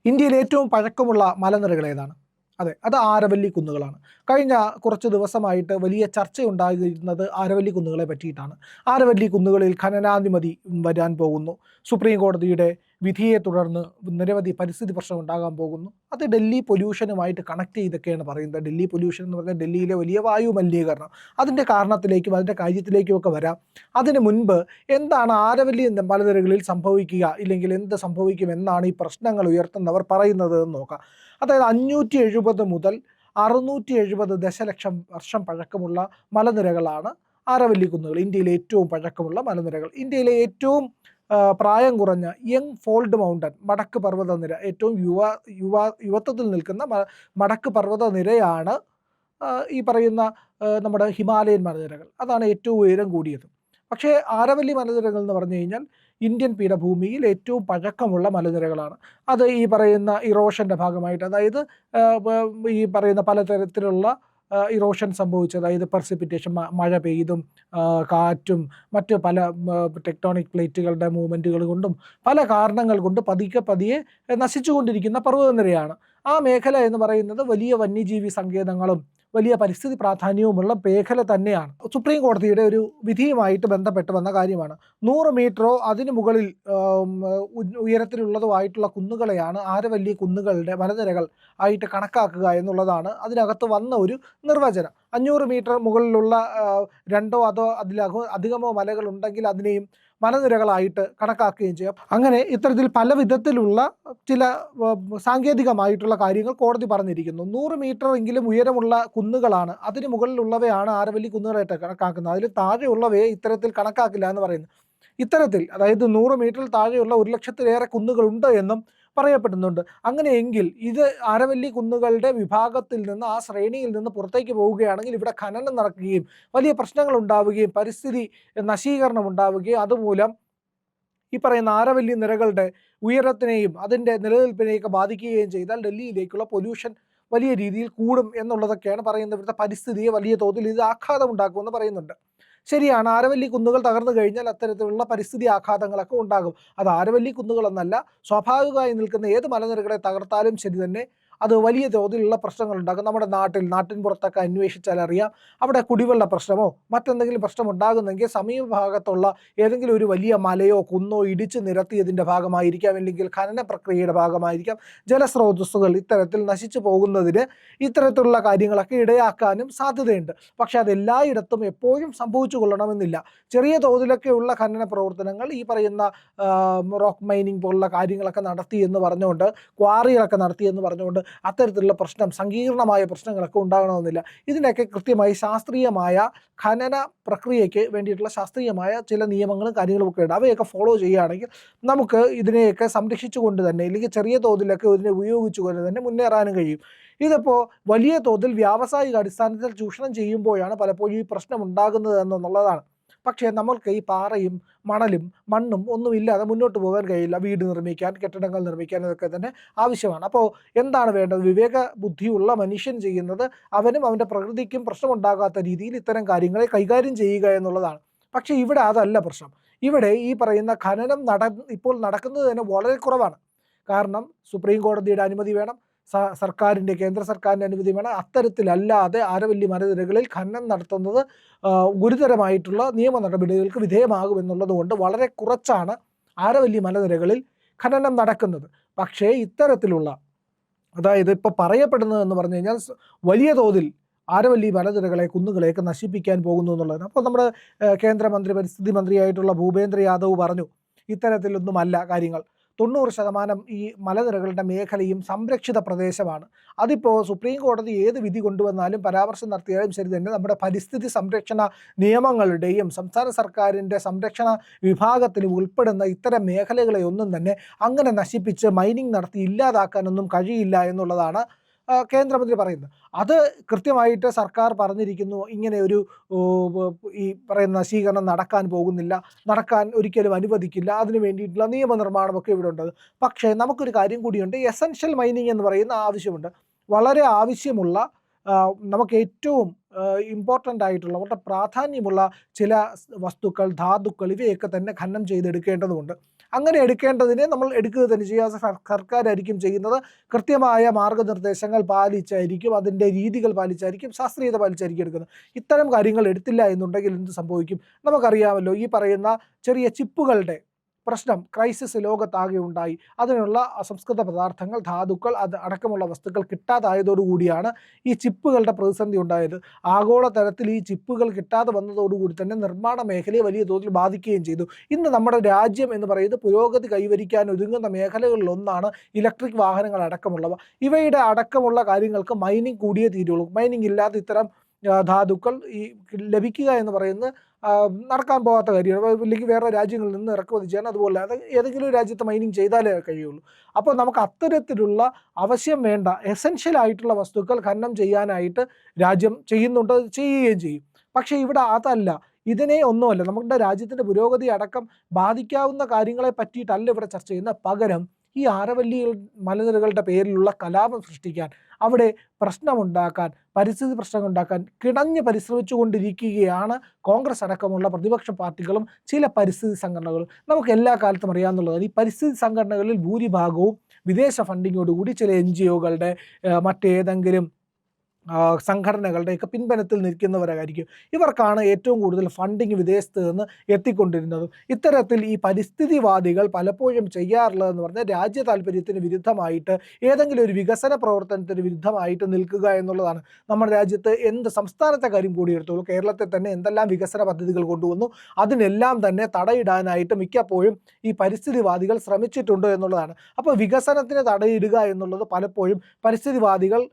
ഇന്ത്യയിലെ ഏറ്റവും പഴക്കമുള്ള മലനിരകൾ ഏതാണ്? അതെ, അത് ആരവല്ലി കുന്നുകളാണ്. കഴിഞ്ഞ കുറച്ച് ദിവസമായിട്ട് വലിയ ചർച്ചയുണ്ടായിരുന്നത് ആരവല്ലി കുന്നുകളെ പറ്റിയിട്ടാണ്. ആരവല്ലി കുന്നുകളിൽ ഖനനാനുമതി വരാൻ പോകുന്നു. സുപ്രീം കോടതിയുടെ വിധിയെ തുടർന്ന് നിരവധി പരിസ്ഥിതി പ്രശ്നം ഉണ്ടാകാൻ പോകുന്നു. അത് ഡൽഹി പൊല്യൂഷനുമായിട്ട് കണക്ട് ചെയ്തൊക്കെയാണ് പറയുന്നത്. ഡൽഹി പൊല്യൂഷൻ എന്ന് പറഞ്ഞാൽ ഡൽഹിയിലെ വലിയ വായു മലിനീകരണം. അതിൻ്റെ കാരണത്തിലേക്കും അതിൻ്റെ കാര്യത്തിലേക്കുമൊക്കെ വരാം. അതിന് മുൻപ് എന്താണ് ആരവല്ലി മലനിരകളിൽ സംഭവിക്കുക, ഇല്ലെങ്കിൽ എന്ത് സംഭവിക്കും എന്നാണ് ഈ പ്രശ്നങ്ങൾ ഉയർത്തുന്നവർ പറയുന്നത് എന്ന് നോക്കാം. അതായത് 570 മുതൽ 670 ദശലക്ഷം വർഷം പഴക്കമുള്ള മലനിരകളാണ് ആരവല്ലി കുന്നുകൾ. ഇന്ത്യയിലെ ഏറ്റവും പഴക്കമുള്ള മലനിരകൾ. ഇന്ത്യയിലെ ഏറ്റവും പ്രായം കുറഞ്ഞ യങ് ഫോൾഡ് മൗണ്ടൻ മടക്ക് പർവ്വത നിര, ഏറ്റവും യുവത്വത്തിൽ നിൽക്കുന്ന മടക്ക് പർവ്വത നിരയാണ് ഈ പറയുന്ന നമ്മുടെ ഹിമാലയൻ മലനിരകൾ. അതാണ് ഏറ്റവും ഉയരം കൂടിയത്. പക്ഷേ ആരവല്ലി മലനിരകൾ എന്ന് പറഞ്ഞു കഴിഞ്ഞാൽ ഇന്ത്യൻ പീഠഭൂമിയിൽ ഏറ്റവും പഴക്കമുള്ള മലനിരകളാണ്. അത് ഈ പറയുന്ന ഇറോഷൻ്റെ ഭാഗമായിട്ട്, അതായത് ഈ പറയുന്ന പലതരത്തിലുള്ള ഇറോഷൻ സംഭവിച്ചു, അതായത് പെർസിപ്പിറ്റേഷൻ, മഴ പെയ്തും കാറ്റും മറ്റ് പല ടെക്ടോണിക് പ്ലേറ്റുകളുടെ മൂവ്മെൻറ്റുകൾ കൊണ്ടും പല കാരണങ്ങൾ കൊണ്ട് പതിയെ നശിച്ചുകൊണ്ടിരിക്കുന്ന പർവ്വതനിരയാണ്. ആ മേഖല എന്ന് പറയുന്നത് വലിയ വന്യജീവി സങ്കേതങ്ങളും വലിയ പരിസ്ഥിതി പ്രാധാന്യവുമുള്ള മേഖല തന്നെയാണ്. സുപ്രീം കോടതിയുടെ ഒരു വിധിയുമായിട്ട് ബന്ധപ്പെട്ട് വന്ന കാര്യമാണ്. 100 മീറ്ററോ അതിന് മുകളിൽ ഉയരത്തിലുള്ളതുമായിട്ടുള്ള കുന്നുകളെയാണ് ആരവല്ലി കുന്നുകളുടെ മലനിരകൾ ആയിട്ട് കണക്കാക്കുക എന്നുള്ളതാണ് അതിനകത്ത് വന്ന ഒരു നിർവചനം. 500 മീറ്റർ മുകളിലുള്ള രണ്ടോ അതോ അധികമോ മലകൾ ഉണ്ടെങ്കിൽ അതിനെയും മലനിരകളായിട്ട് കണക്കാക്കുകയും ചെയ്യാം. അങ്ങനെ ഇത്തരത്തിൽ പല വിധത്തിലുള്ള ചില സാങ്കേതികമായിട്ടുള്ള കാര്യങ്ങൾ കോടതി പറഞ്ഞിരിക്കുന്നു. 100 മീറ്റർ എങ്കിലും ഉയരമുള്ള കുന്നുകളാണ്, അതിന് മുകളിലുള്ളവയാണ് ആരവല്ലി കുന്നുകളായിട്ട് കണക്കാക്കുന്നത്. അതിൽ താഴെയുള്ളവയെ ഇത്തരത്തിൽ കണക്കാക്കില്ല എന്ന് പറയുന്നു. ഇത്തരത്തിൽ, അതായത് 100 മീറ്ററിൽ താഴെയുള്ള 1,00,000-ലേറെ കുന്നുകളുണ്ട് എന്നും പറയപ്പെടുന്നുണ്ട്. അങ്ങനെയെങ്കിൽ ഇത് ആരവല്ലി കുന്നുകളുടെ വിഭാഗത്തിൽ നിന്ന്, ആ ശ്രേണിയിൽ നിന്ന് പുറത്തേക്ക് പോവുകയാണെങ്കിൽ ഇവിടെ ഖനനം നടക്കുകയും വലിയ പ്രശ്നങ്ങൾ ഉണ്ടാവുകയും പരിസ്ഥിതി നശീകരണം ഉണ്ടാവുകയും അതുമൂലം ഈ പറയുന്ന ആരവല്ലി നിരകളുടെ ഉയരത്തിനെയും അതിൻ്റെ നിലനിൽപ്പിനെയൊക്കെ ബാധിക്കുകയും ചെയ്താൽ ഡൽഹിയിലേക്കുള്ള പൊല്യൂഷൻ വലിയ രീതിയിൽ കൂടും എന്നുള്ളതൊക്കെയാണ് പറയുന്നത്. ഇവിടുത്തെ പരിസ്ഥിതിയെ വലിയ തോതിൽ ഇത് ആഘാതം ഉണ്ടാക്കുമെന്ന് പറയുന്നുണ്ട്. ശരിയാണ്, ആരവല്ലി കുന്നുകൾ തകർന്നു കഴിഞ്ഞാൽ അത്തരത്തിലുള്ള പരിസ്ഥിതി ആഘാതങ്ങളൊക്കെ ഉണ്ടാകും. അത് ആരവല്ലി കുന്നുകളെന്നല്ല, സ്വാഭാവികമായി നിൽക്കുന്ന ഏത് മലനിരകളെ തകർത്താലും ശരി തന്നെ അത് വലിയ തോതിലുള്ള പ്രശ്നങ്ങൾ ഉണ്ടാകും. നമ്മുടെ നാട്ടിൻ പുറത്തൊക്കെ അന്വേഷിച്ചാൽ അറിയാം, അവിടെ കുടിവെള്ള പ്രശ്നമോ മറ്റെന്തെങ്കിലും പ്രശ്നം ഉണ്ടാകുന്നെങ്കിൽ സമീപഭാഗത്തുള്ള ഏതെങ്കിലും ഒരു വലിയ മലയോ കുന്നോ ഇടിച്ച് നിരത്തിയതിൻ്റെ ഭാഗമായിരിക്കാം, അല്ലെങ്കിൽ ഖനന പ്രക്രിയയുടെ ഭാഗമായിരിക്കാം. ജലസ്രോതസ്സുകൾ ഇത്തരത്തിൽ നശിച്ചു പോകുന്നതിന് ഇത്തരത്തിലുള്ള കാര്യങ്ങളൊക്കെ ഇടയാക്കാനും സാധ്യതയുണ്ട്. പക്ഷേ അതെല്ലായിടത്തും എപ്പോഴും സംഭവിച്ചു കൊള്ളണമെന്നില്ല. ചെറിയ തോതിലൊക്കെയുള്ള ഖനന പ്രവർത്തനങ്ങൾ, ഈ പറയുന്ന റോക്ക് മൈനിങ് പോലുള്ള കാര്യങ്ങളൊക്കെ നടത്തിയെന്ന് പറഞ്ഞുകൊണ്ട്, ക്വാറികളൊക്കെ നടത്തിയെന്ന് പറഞ്ഞുകൊണ്ട് അത്തരത്തിലുള്ള പ്രശ്നം, സങ്കീർണമായ പ്രശ്നങ്ങളൊക്കെ ഉണ്ടാകണമെന്നില്ല. ഇതിനൊക്കെ കൃത്യമായി ശാസ്ത്രീയമായ ഖനന പ്രക്രിയയ്ക്ക് വേണ്ടിയിട്ടുള്ള ശാസ്ത്രീയമായ ചില നിയമങ്ങളും കാര്യങ്ങളും ഒക്കെ ഉണ്ട്. അവയൊക്കെ ഫോളോ ചെയ്യുകയാണെങ്കിൽ നമുക്ക് ഇതിനെയൊക്കെ സംരക്ഷിച്ചുകൊണ്ട് തന്നെ, അല്ലെങ്കിൽ ചെറിയ തോതിലൊക്കെ ഇതിനെ ഉപയോഗിച്ചുകൊണ്ട് തന്നെ മുന്നേറാനും കഴിയും. ഇതിപ്പോൾ വലിയ തോതിൽ വ്യാവസായിക അടിസ്ഥാനത്തിൽ ചൂഷണം ചെയ്യുമ്പോഴാണ് പലപ്പോഴും ഈ പ്രശ്നം ഉണ്ടാകുന്നത് എന്നുള്ളതാണ്. പക്ഷേ നമ്മൾക്ക് ഈ പാറയും മണലും മണ്ണും ഒന്നുമില്ലാതെ മുന്നോട്ട് പോകാൻ കഴിയില്ല. വീട് നിർമ്മിക്കാൻ, കെട്ടിടങ്ങൾ നിർമ്മിക്കാൻ ഇതൊക്കെ തന്നെ ആവശ്യമാണ്. അപ്പോൾ എന്താണ് വേണ്ടത്? വിവേക ബുദ്ധിയുള്ള മനുഷ്യൻ ചെയ്യുന്നത് അവനും അവൻ്റെ പ്രകൃതിക്കും പ്രശ്നമുണ്ടാകാത്ത രീതിയിൽ ഇത്തരം കാര്യങ്ങളെ കൈകാര്യം ചെയ്യുക എന്നുള്ളതാണ്. പക്ഷേ ഇവിടെ അതല്ല പ്രശ്നം. ഇവിടെ ഈ പറയുന്ന ഖനനം ഇപ്പോൾ നടക്കുന്നത് തന്നെ വളരെ കുറവാണ്. കാരണം സുപ്രീം കോടതിയുടെ അനുമതി വേണം, കേന്ദ്ര സർക്കാരിൻ്റെ അനുമതി വേണം. അത്തരത്തിലല്ലാതെ ആരവല്ലി മലനിരകളിൽ ഖനനം നടത്തുന്നത് ഗുരുതരമായിട്ടുള്ള നിയമ നടപടികൾക്ക് വിധേയമാകുമെന്നുള്ളത് കൊണ്ട് വളരെ കുറച്ചാണ് ആരവല്ലി മലനിരകളിൽ ഖനനം നടക്കുന്നത്. പക്ഷേ ഇത്തരത്തിലുള്ള, അതായത് ഇപ്പോൾ പറയപ്പെടുന്നതെന്ന് പറഞ്ഞു കഴിഞ്ഞാൽ വലിയ തോതിൽ ആരവല്ലി മലനിരകളെ, കുന്നുകളെയൊക്കെ നശിപ്പിക്കാൻ പോകുന്നു എന്നുള്ളതാണ്. അപ്പോൾ നമ്മുടെ കേന്ദ്രമന്ത്രി, പരിസ്ഥിതി മന്ത്രിയായിട്ടുള്ള ഭൂപേന്ദ്ര യാദവ് പറഞ്ഞു, ഇത്തരത്തിലൊന്നുമല്ല കാര്യങ്ങൾ. 90% ഈ മലനിരകളുടെ മേഖലയും സംരക്ഷിത പ്രദേശമാണ്. അതിപ്പോൾ സുപ്രീം കോടതി ഏത് വിധി കൊണ്ടുവന്നാലും പരാമർശം നടത്തിയാലും ശരി തന്നെ നമ്മുടെ പരിസ്ഥിതി സംരക്ഷണ നിയമങ്ങളുടെയും സംസ്ഥാന സർക്കാരിൻ്റെ സംരക്ഷണ വിഭാഗത്തിൽ ഉൾപ്പെടുന്ന ഇത്തരം മേഖലകളെ ഒന്നും തന്നെ അങ്ങനെ നശിപ്പിച്ച് മൈനിങ് നടത്തി ഇല്ലാതാക്കാനൊന്നും കഴിയില്ല എന്നുള്ളതാണ് കേന്ദ്രമന്ത്രി പറയുന്നത്. അത് കൃത്യമായിട്ട് സർക്കാർ പറഞ്ഞിരിക്കുന്നു. ഇങ്ങനെ ഒരു ഈ പറയുന്ന നശീകരണം നടക്കാൻ ഒരിക്കലും അനുവദിക്കില്ല. അതിന് വേണ്ടിയിട്ടുള്ള നിയമനിർമ്മാണമൊക്കെ ഇവിടെ ഉണ്ട്. പക്ഷേ നമുക്കൊരു കാര്യം കൂടിയുണ്ട്. എസൻഷ്യൽ മൈനിങ് എന്ന് പറയുന്ന ആവശ്യമുണ്ട്. വളരെ ആവശ്യമുള്ള നമുക്ക് ഏറ്റവും ഇമ്പോർട്ടൻ്റ് ആയിട്ടുള്ള വളരെ പ്രാധാന്യമുള്ള ചില വസ്തുക്കൾ, ധാതുക്കൾ ഇവയൊക്കെ തന്നെ ഖനനം ചെയ്തെടുക്കേണ്ടതുണ്ട്. അങ്ങനെ എടുക്കേണ്ടതിനെ നമ്മൾ എടുക്കുക തന്നെ ചെയ്യുക. സർക്കാരായിരിക്കും ചെയ്യുന്നത്. കൃത്യമായ മാർഗ്ഗനിർദ്ദേശങ്ങൾ പാലിച്ചായിരിക്കും, അതിൻ്റെ രീതികൾ പാലിച്ചായിരിക്കും, ശാസ്ത്രീയത പാലിച്ചായിരിക്കും എടുക്കുന്നത്. ഇത്തരം കാര്യങ്ങൾ എടുത്തില്ല എന്നുണ്ടെങ്കിൽ എന്ത് സംഭവിക്കും? നമുക്കറിയാമല്ലോ, ഈ പറയുന്ന ചെറിയ ചിപ്പുകളുടെ പ്രശ്നം, ക്രൈസിസ് ലോകത്താകെ ഉണ്ടായി. അതിനുള്ള അസംസ്കൃത പദാർത്ഥങ്ങൾ, ധാതുക്കൾ അടക്കമുള്ള വസ്തുക്കൾ കിട്ടാതായതോടുകൂടിയാണ് ഈ ചിപ്പുകളുടെ പ്രതിസന്ധി ഉണ്ടായത്. ആഗോളതലത്തിൽ ഈ ചിപ്പുകൾ കിട്ടാതെ വന്നതോടുകൂടി തന്നെ നിർമ്മാണ മേഖലയെ വലിയ തോതിൽ ബാധിക്കുകയും ചെയ്തു. ഇന്ന് നമ്മുടെ രാജ്യം എന്ന് പറയുന്നത് പുരോഗതി കൈവരിക്കാൻ ഒരുങ്ങുന്ന മേഖലകളിലൊന്നാണ് ഇലക്ട്രിക് വാഹനങ്ങൾ അടക്കമുള്ളവ. ഇവയുടെ അടക്കമുള്ള കാര്യങ്ങൾക്ക് മൈനിങ് കൂടിയേ തീരുള്ളൂ. മൈനിങ് ഇല്ലാതെ ഇത്തരം ധാതുക്കൾ ഈ ലഭിക്കുക എന്ന് പറയുന്നത് നടക്കാൻ പോകാത്ത കാര്യമാണ്. ഇല്ലെങ്കിൽ വേറെ രാജ്യങ്ങളിൽ നിന്ന് ഇറക്കുമതി ചെയ്യാൻ, അതുപോലെ അത് ഏതെങ്കിലും ഒരു രാജ്യത്ത് മൈനിങ് ചെയ്താലേ കഴിയുള്ളൂ. അപ്പോൾ നമുക്ക് അത്തരത്തിലുള്ള ആവശ്യം വേണ്ട എസെൻഷ്യൽ ആയിട്ടുള്ള വസ്തുക്കൾ ഖനനം ചെയ്യാനായിട്ട് രാജ്യം ചെയ്യുന്നുണ്ട്, ചെയ്യുകയും ചെയ്യും. പക്ഷേ ഇവിടെ അതല്ല, ഇതിനെ ഒന്നുമല്ല, നമ്മുടെ രാജ്യത്തിൻ്റെ പുരോഗതി അടക്കം ബാധിക്കാവുന്ന കാര്യങ്ങളെ പറ്റിയിട്ടല്ല ഇവിടെ ചർച്ച ചെയ്യുന്നത്. പകരം ഈ ആരവല്ലി മലനിരകളുടെ പേരിലുള്ള കലാപം സൃഷ്ടിക്കാൻ, അവിടെ പ്രശ്നമുണ്ടാക്കാൻ, പരിസ്ഥിതി പ്രശ്നമുണ്ടാക്കാൻ കിണഞ്ഞ് പരിശ്രമിച്ചു കൊണ്ടിരിക്കുകയാണ് കോൺഗ്രസ് അടക്കമുള്ള പ്രതിപക്ഷ പാർട്ടികളും ചില പരിസ്ഥിതി സംഘടനകളും. നമുക്ക് എല്ലാ കാലത്തും അറിയാവുന്നതാണ്, ഈ പരിസ്ഥിതി സംഘടനകളിൽ ഭൂരിഭാഗവും വിദേശ ഫണ്ടിങ്ങോടുകൂടി ചില NGOകളുടെ മറ്റേതെങ്കിലും സംഘടനകളുടെയൊക്കെ പിൻബലത്തിൽ നിൽക്കുന്നവരായിരിക്കും. ഇവർക്കാണ് ഏറ്റവും കൂടുതൽ ഫണ്ടിങ് വിദേശത്ത് നിന്ന് എത്തിക്കൊണ്ടിരുന്നത്. ഇത്തരത്തിൽ ഈ പരിസ്ഥിതിവാദികൾ പലപ്പോഴും ചെയ്യാറുള്ളതെന്ന് പറഞ്ഞാൽ രാജ്യ താല്പര്യത്തിന് വിരുദ്ധമായിട്ട്, ഏതെങ്കിലും ഒരു വികസന പ്രവർത്തനത്തിന് വിരുദ്ധമായിട്ട് നിൽക്കുക എന്നുള്ളതാണ്. നമ്മുടെ രാജ്യത്ത് സംസ്ഥാനത്തെ കാര്യം കൂടി എടുത്തോളൂ, കേരളത്തിൽ തന്നെ എന്തെല്ലാം വികസന പദ്ധതികൾ കൊണ്ടുവന്നു, അതിനെല്ലാം തന്നെ തടയിടാനായിട്ട് മിക്കപ്പോഴും ഈ പരിസ്ഥിതിവാദികൾ ശ്രമിച്ചിട്ടുണ്ട് എന്നുള്ളതാണ്. അപ്പോൾ വികസനത്തിന് തടയിടുക എന്നുള്ളത് പലപ്പോഴും പരിസ്ഥിതിവാദികൾ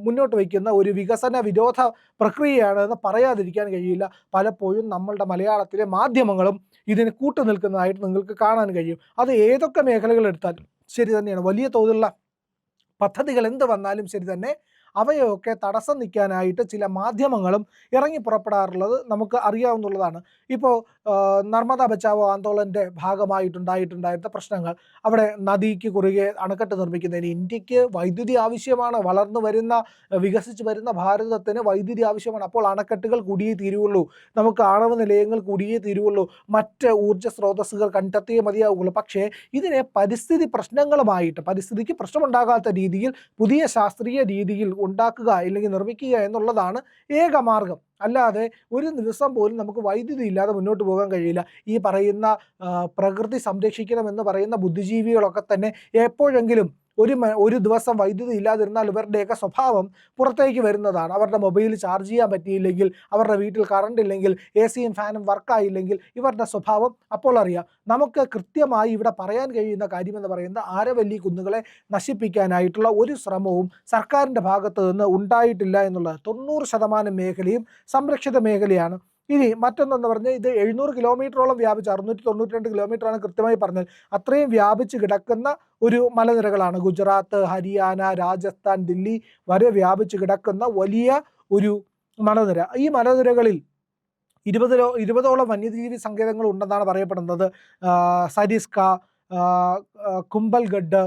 മുന്നോട്ട് വയ്ക്കുന്ന ഒരു വികസന വിരോധ പ്രക്രിയയാണ് എന്ന് പറയാതിരിക്കാൻ കഴിയില്ല. പലപ്പോഴും നമ്മളുടെ മലയാളത്തിലെ മാധ്യമങ്ങളും ഇതിന് കൂട്ടുനിൽക്കുന്നതായിട്ട് നിങ്ങൾക്ക് കാണാൻ കഴിയും. അത് ഏതൊക്കെ മേഖലകൾ എടുത്താലും ശരി തന്നെയാണ്. വലിയ തോതിലുള്ള പദ്ധതികൾ എന്ത് വന്നാലും ശരി തന്നെ അവയൊക്കെ തടസ്സം നിൽക്കാനായിട്ട് ചില മാധ്യമങ്ങളും ഇറങ്ങി പുറപ്പെടാറുള്ളത് നമുക്ക് അറിയാവുന്നതാണ്. ഇപ്പോൾ നർമ്മദ ബച്ചാവോ ആന്തോളൻ്റെ ഭാഗമായിട്ടുണ്ടായിരുന്ന പ്രശ്നങ്ങൾ, അവിടെ നദിക്ക് കുറുകെ അണക്കെട്ട് നിർമ്മിക്കുന്നതിന് ഇന്ത്യക്ക് വൈദ്യുതി ആവശ്യമാണ്. വളർന്നു വരുന്ന വികസിച്ച് വരുന്ന ഭാരതത്തിന് വൈദ്യുതി ആവശ്യമാണ്. അപ്പോൾ അണക്കെട്ടുകൾ കൂടിയേ തീരുവുള്ളൂ, നമുക്ക് ആണവ നിലയങ്ങൾ കൂടിയേ തീരുവുള്ളൂ, മറ്റ് ഊർജ്ജ സ്രോതസ്സുകൾ കണ്ടെത്തിയേ മതിയാവുള്ളൂ. പക്ഷേ ഇതിനെ പരിസ്ഥിതി പ്രശ്നങ്ങളുമായിട്ട്, പരിസ്ഥിതിക്ക് പ്രശ്നമുണ്ടാകാത്ത രീതിയിൽ പുതിയ ശാസ്ത്രീയ രീതിയിൽ ഉണ്ടാക്കുക അല്ലെങ്കിൽ നിർമ്മിക്കുക എന്നുള്ളതാണ് ഏക മാർഗം. അല്ലാതെ ഒരു ദിവസം പോലും നമുക്ക് വൈദ്യുതി ഇല്ലാതെ മുന്നോട്ട് പോകാൻ കഴിയില്ല. ഈ പറയുന്ന പ്രകൃതി സംരക്ഷിക്കണമെന്ന് പറയുന്ന ബുദ്ധിജീവികളൊക്കെ തന്നെ എപ്പോഴെങ്കിലും ഒരു ദിവസം വൈദ്യുതി ഇല്ലാതിരുന്നാൽ ഇവരുടെയൊക്കെ സ്വഭാവം പുറത്തേക്ക് വരുന്നതാണ്. അവരുടെ മൊബൈൽ ചാർജ് ചെയ്യാൻ പറ്റിയില്ലെങ്കിൽ, അവരുടെ വീട്ടിൽ കറണ്ട് ഇല്ലെങ്കിൽ, AC-യും ഫാനും വർക്കായില്ലെങ്കിൽ ഇവരുടെ സ്വഭാവം അപ്പോൾ അറിയാം. നമുക്ക് കൃത്യമായി ഇവിടെ പറയാൻ കഴിയുന്ന കാര്യമെന്ന് പറയുന്നത് ആരവല്ലി കുന്നുകളെ നശിപ്പിക്കാനായിട്ടുള്ള ഒരു ശ്രമവും സർക്കാരിൻ്റെ ഭാഗത്ത് നിന്ന് ഉണ്ടായിട്ടില്ല എന്നുള്ളത്. 90% മേഖലയും സംരക്ഷിത മേഖലയാണ്. ഇനി മറ്റൊന്നെന്ന് പറഞ്ഞാൽ ഇത് 700 കിലോമീറ്ററോളം വ്യാപിച്ച്, 692 കിലോമീറ്ററാണ് കൃത്യമായി പറഞ്ഞാൽ, അത്രയും വ്യാപിച്ച് കിടക്കുന്ന ഒരു മലനിരകളാണ്. ഗുജറാത്ത്, ഹരിയാന, രാജസ്ഥാൻ, ദില്ലി വരെ വ്യാപിച്ച് കിടക്കുന്ന വലിയ ഒരു മലനിര. ഈ മലനിരകളിൽ 20ഓളം വന്യജീവി സങ്കേതങ്ങൾ ഉണ്ടെന്നാണ് പറയപ്പെടുന്നത്. സരിസ്ക, കുംഭൽഗഡ്,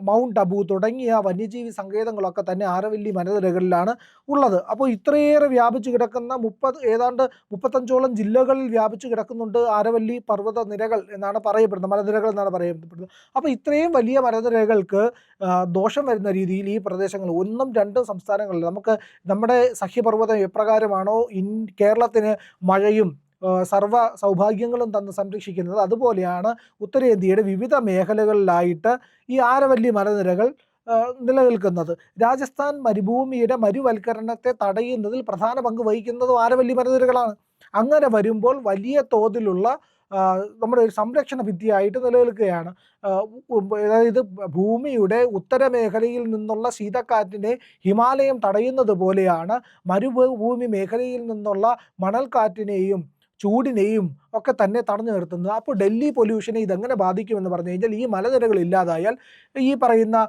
മൗണ്ട് അബു തുടങ്ങിയ വന്യജീവി സങ്കേതങ്ങളൊക്കെ തന്നെ ആരവല്ലി മലനിരകളിലാണ് ഉള്ളത്. അപ്പോൾ ഇത്രയേറെ വ്യാപിച്ചു കിടക്കുന്ന ഏതാണ്ട് 35ഓളം ജില്ലകളിൽ വ്യാപിച്ചു കിടക്കുന്നുണ്ട് ആരവല്ലി പർവ്വത നിരകൾ എന്നാണ് പറയപ്പെടുന്നത്, മലനിരകൾ എന്നാണ് പറയപ്പെടുന്നത്. അപ്പോൾ ഇത്രയും വലിയ മലനിരകൾക്ക് ദോഷം വരുന്ന രീതിയിൽ ഈ പ്രദേശങ്ങൾ 1ഉം 2ഉം സംസ്ഥാനങ്ങളിൽ നമ്മുടെ സഹ്യപർവ്വതം എപ്രകാരമാണോ കേരളത്തിന് മഴയും സർവ്വ സൗഭാഗ്യങ്ങളും തന്ന് സംരക്ഷിക്കുന്നത്, അതുപോലെയാണ് ഉത്തരേന്ത്യയുടെ വിവിധ മേഖലകളിലായിട്ട് ഈ ആരവല്ലി മലനിരകൾ നിലനിൽക്കുന്നത്. രാജസ്ഥാൻ മരുഭൂമിയുടെ മരുവൽക്കരണത്തെ തടയുന്നതിൽ പ്രധാന പങ്ക് വഹിക്കുന്നതും ആരവല്ലി മലനിരകളാണ്. അങ്ങനെ വരുമ്പോൾ വലിയ തോതിലുള്ള നമ്മുടെ ഒരു സംരക്ഷണ ഭിത്തിയായിട്ട് നിലനിൽക്കുകയാണ്. അതായത് ഭൂമിയുടെ ഉത്തരമേഖലയിൽ നിന്നുള്ള ശീതക്കാറ്റിനെ ഹിമാലയം തടയുന്നത് പോലെയാണ് മരുഭൂമി മേഖലയിൽ നിന്നുള്ള മണൽക്കാറ്റിനെയും ചൂടിനെയും ഒക്കെ തന്നെ തടഞ്ഞു നിർത്തുന്നത്. അപ്പോൾ ഡൽഹി പൊല്യൂഷനെ ഇതെങ്ങനെ ബാധിക്കുമെന്ന് പറഞ്ഞു കഴിഞ്ഞാൽ ഈ മലനിരകൾ ഇല്ലാതായാൽ ഈ പറയുന്ന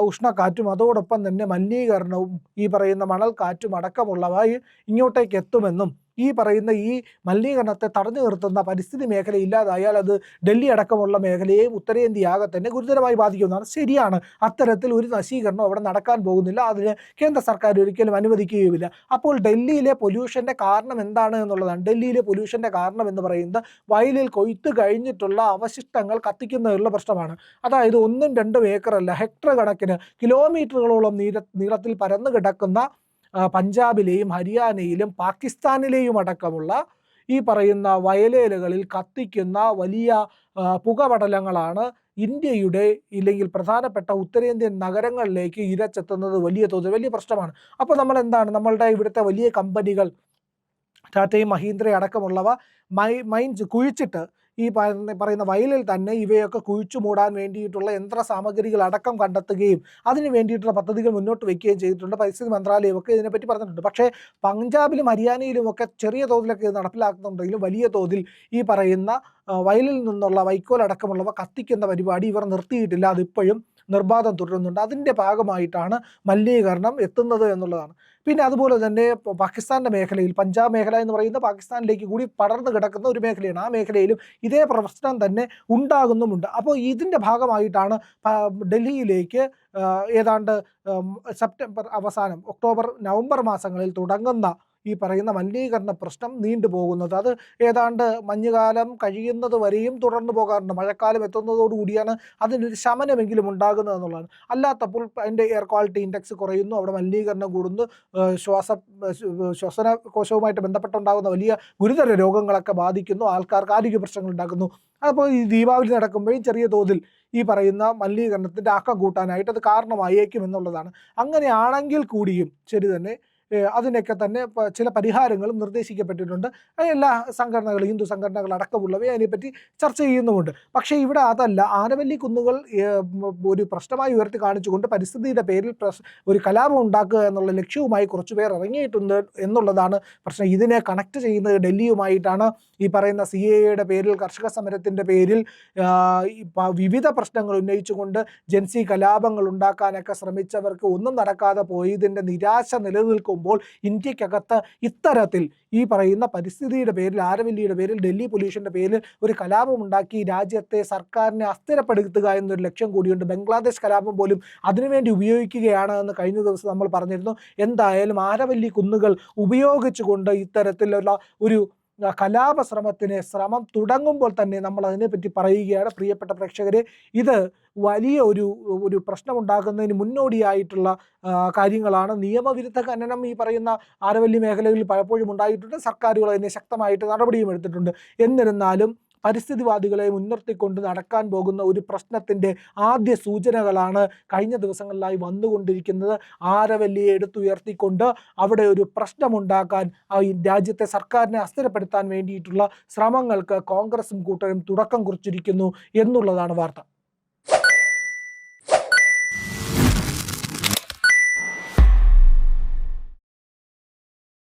ഉഷ്ണക്കാറ്റും അതോടൊപ്പം തന്നെ മലിനീകരണവും ഈ പറയുന്ന മണൽക്കാറ്റും അടക്കമുള്ളവ ഇങ്ങോട്ടേക്ക് എത്തുമെന്നും ഈ പറയുന്ന ഈ മലിനീകരണത്തെ തടഞ്ഞു നിർത്തുന്ന പരിസ്ഥിതി മേഖല ഇല്ലാതായാൽ അത് ഡൽഹി അടക്കമുള്ള മേഖലയെയും ഉത്തരേന്ത്യയാകെ തന്നെ ഗുരുതരമായി ബാധിക്കുന്നതാണ്. ശരിയാണ്, അത്തരത്തിൽ ഒരു നശീകരണം അവിടെ നടക്കാൻ പോകുന്നില്ല. അതിന് കേന്ദ്ര സർക്കാർ ഒരിക്കലും അനുവദിക്കുകയുമില്ല. അപ്പോൾ ഡൽഹിയിലെ പൊല്യൂഷൻ്റെ കാരണം എന്താണ് എന്നുള്ളതാണ്. ഡൽഹിയിലെ പൊല്യൂഷൻ്റെ കാരണം എന്ന് പറയുന്നത് വയലിൽ കൊയ്ത്ത് കഴിഞ്ഞിട്ടുള്ള അവശിഷ്ടങ്ങൾ കത്തിക്കുന്നതിനുള്ള പ്രശ്നമാണ്. അതായത് 1-2 ഏക്കറല്ല, ഹെക്ടർ കണക്കിന് കിലോമീറ്ററുകളോളം നീളത്തിൽ പരന്നു കിടക്കുന്ന പഞ്ചാബിലെയും ഹരിയാനയിലും പാകിസ്ഥാനിലെയും അടക്കമുള്ള ഈ പറയുന്ന വയലേലകളിൽ കത്തിക്കുന്ന വലിയ പുകപടലങ്ങളാണ് ഇന്ത്യയുടെ ഇല്ലെങ്കിൽ പ്രധാനപ്പെട്ട ഉത്തരേന്ത്യൻ നഗരങ്ങളിലേക്ക് ഇരച്ചെത്തുന്നത്. വലിയ തോതിൽ വലിയ പ്രശ്നമാണ്. അപ്പോൾ നമ്മൾ എന്താണ്, നമ്മളുടെ ഇവിടുത്തെ വലിയ കമ്പനികൾ ടാറ്റയും മഹീന്ദ്രയും അടക്കമുള്ളവ മൈൻസ് കുഴിച്ചിട്ട് ഈ പറയുന്ന വയലിൽ തന്നെ ഇവയൊക്കെ കുഴിച്ചു മൂടാൻ വേണ്ടിയിട്ടുള്ള യന്ത്ര സാമഗ്രികൾ അടക്കം കണ്ടെത്തുകയും അതിന് വേണ്ടിയിട്ടുള്ള പദ്ധതികൾ മുന്നോട്ട് വയ്ക്കുകയും ചെയ്തിട്ടുണ്ട്. പരിസ്ഥിതി മന്ത്രാലയമൊക്കെ ഇതിനെപ്പറ്റി പറഞ്ഞിട്ടുണ്ട്. പക്ഷേ പഞ്ചാബിലും ഹരിയാനയിലുമൊക്കെ ചെറിയ തോതിലൊക്കെ ഇത് നടപ്പിലാക്കുന്നുണ്ടെങ്കിലും വലിയ തോതിൽ ഈ പറയുന്ന വയലിൽ നിന്നുള്ള വൈക്കോൽ അടക്കമുള്ളവ കത്തിക്കുന്ന പരിപാടി ഇവർ നിർത്തിയിട്ടില്ല. അതിപ്പോഴും നിർബാധം തുടരുന്നുണ്ട്. അതിൻ്റെ ഭാഗമായിട്ടാണ് മലിനീകരണം എത്തുന്നത് എന്നുള്ളതാണ്. പിന്നെ അതുപോലെ തന്നെ പാകിസ്ഥാൻ്റെ മേഖലയിൽ, പഞ്ചാബ് മേഖല എന്ന് പറയുന്ന പാകിസ്ഥാനിലേക്ക് കൂടി പടർന്നു കിടക്കുന്ന ഒരു മേഖലയാണ്. ആ മേഖലയിലും ഇതേ പ്രശ്നം തന്നെ ഉണ്ടാകുന്നുമുണ്ട്. അപ്പോൾ ഇതിൻ്റെ ഭാഗമായിട്ടാണ് ഡൽഹിയിലേക്ക് ഏതാണ്ട് സെപ്റ്റംബർ അവസാനം ഒക്ടോബർ-നവംബർ മാസങ്ങളിൽ തുടങ്ങുന്ന ഈ പറയുന്ന മലിനീകരണ പ്രശ്നം നീണ്ടുപോകുന്നത്. അത് ഏതാണ്ട് മഞ്ഞുകാലം കഴിയുന്നത് വരെയും തുടർന്നു പോകാറുണ്ട്. മഴക്കാലം എത്തുന്നതോടുകൂടിയാണ് അതിനൊരു ശമനമെങ്കിലും ഉണ്ടാകുന്നത് എന്നുള്ളതാണ്. അല്ലാത്തപ്പോൾ അതിൻ്റെ എയർ ക്വാളിറ്റി ഇൻഡെക്സ് കുറയുന്നു, അവിടെ മലിനീകരണം കൂടുന്നു, ശ്വസനകോശവുമായിട്ട് ബന്ധപ്പെട്ടുണ്ടാകുന്ന വലിയ ഗുരുതര രോഗങ്ങളൊക്കെ ബാധിക്കുന്നു, ആൾക്കാർക്ക് ആരോഗ്യ പ്രശ്നങ്ങൾ ഉണ്ടാക്കുന്നു. അപ്പോൾ ഈ ദീപാവലി നടക്കുമ്പോഴും ചെറിയ തോതിൽ ഈ പറയുന്ന മലിനീകരണത്തിൻ്റെ ആക്കം കൂട്ടാനായിട്ട് അത് കാരണമായേക്കും എന്നുള്ളതാണ്. അങ്ങനെയാണെങ്കിൽ കൂടിയും ശരി തന്നെ അതിനൊക്കെ തന്നെ ചില പരിഹാരങ്ങളും നിർദ്ദേശിക്കപ്പെട്ടിട്ടുണ്ട്. എല്ലാ സംഘടനകളും, ഹിന്ദു സംഘടനകൾ അടക്കമുള്ളവയെ അതിനെപ്പറ്റി ചർച്ച ചെയ്യുന്നുമുണ്ട്. പക്ഷേ ഇവിടെ അതല്ല, ആനവല്ലി കുന്നുകൾ ഒരു പ്രശ്നമായി ഉയർത്തി കാണിച്ചുകൊണ്ട് പരിസ്ഥിതിയുടെ പേരിൽ ഒരു കലാപം ഉണ്ടാക്കുക എന്നുള്ള ലക്ഷ്യവുമായി കുറച്ചു പേർ ഇറങ്ങിയിട്ടുണ്ട് എന്നുള്ളതാണ് പ്രശ്നം. ഇതിനെ കണക്ട് ചെയ്യുന്നത് ഡൽഹിയുമായിട്ടാണ്. ഈ പറയുന്ന CAA പേരിൽ, കർഷക സമരത്തിൻ്റെ പേരിൽ വിവിധ പ്രശ്നങ്ങൾ ഉന്നയിച്ചുകൊണ്ട് ജൻസി കലാപങ്ങൾ ഉണ്ടാക്കാനൊക്കെ ശ്രമിച്ചവർക്ക് ഒന്നും നടക്കാതെ പോയതിൻ്റെ നിരാശ നിലനിൽക്കും. ഇന്ത്യക്കകത്ത് ഇത്തരത്തിൽ ഈ പറയുന്ന പരിസ്ഥിതിയുടെ പേരിൽ, ആരവല്ലിയുടെ പേരിൽ, ഡൽഹി പൊല്യൂഷന്റെ പേരിൽ ഒരു കലാപം ഉണ്ടാക്കി രാജ്യത്തെ സർക്കാരിനെ അസ്ഥിരപ്പെടുത്തുക എന്നൊരു ലക്ഷ്യം കൂടിയുണ്ട്. ബംഗ്ലാദേശ് കലാപം പോലും അതിനുവേണ്ടി ഉപയോഗിക്കുകയാണ് എന്ന് കഴിഞ്ഞ ദിവസം നമ്മൾ പറഞ്ഞിരുന്നു. എന്തായാലും ആരവല്ലി കുന്നുകൾ ഉപയോഗിച്ചുകൊണ്ട് ഇത്തരത്തിലുള്ള ഒരു ശ്രമം തുടങ്ങുമ്പോൾ തന്നെ നമ്മൾ അതിനെപ്പറ്റി പറയുകയാണ്. പ്രിയപ്പെട്ട പ്രേക്ഷകരെ, ഇത് വലിയ ഒരു പ്രശ്നമുണ്ടാക്കുന്നതിന് മുന്നോടിയായിട്ടുള്ള കാര്യങ്ങളാണ്. നിയമവിരുദ്ധ ഖനനം ഈ പറയുന്ന ആരവല്ലി മേഖലകളിൽ പലപ്പോഴും ഉണ്ടായിട്ടുണ്ട്. സർക്കാരുകൾ അതിനെ ശക്തമായിട്ട് നടപടിയും എടുത്തിട്ടുണ്ട്. എന്നിരുന്നാലും പരിസ്ഥിതിവാദികളെ മുൻനിർത്തിക്കൊണ്ട് നടക്കാൻ പോകുന്ന ഒരു പ്രശ്നത്തിൻ്റെ ആദ്യ സൂചനകളാണ് കഴിഞ്ഞ ദിവസങ്ങളിലായി വന്നുകൊണ്ടിരിക്കുന്നത്. ആരവല്ലിയെ എടുത്തുയർത്തിക്കൊണ്ട് അവിടെ ഒരു പ്രശ്നമുണ്ടാക്കാൻ, രാജ്യത്തെ സർക്കാരിനെ അസ്ഥിരപ്പെടുത്താൻ വേണ്ടിയിട്ടുള്ള ശ്രമങ്ങൾക്ക് കോൺഗ്രസും കൂട്ടരും തുടക്കം കുറിച്ചിരിക്കുന്നു എന്നുള്ളതാണ് വാർത്ത.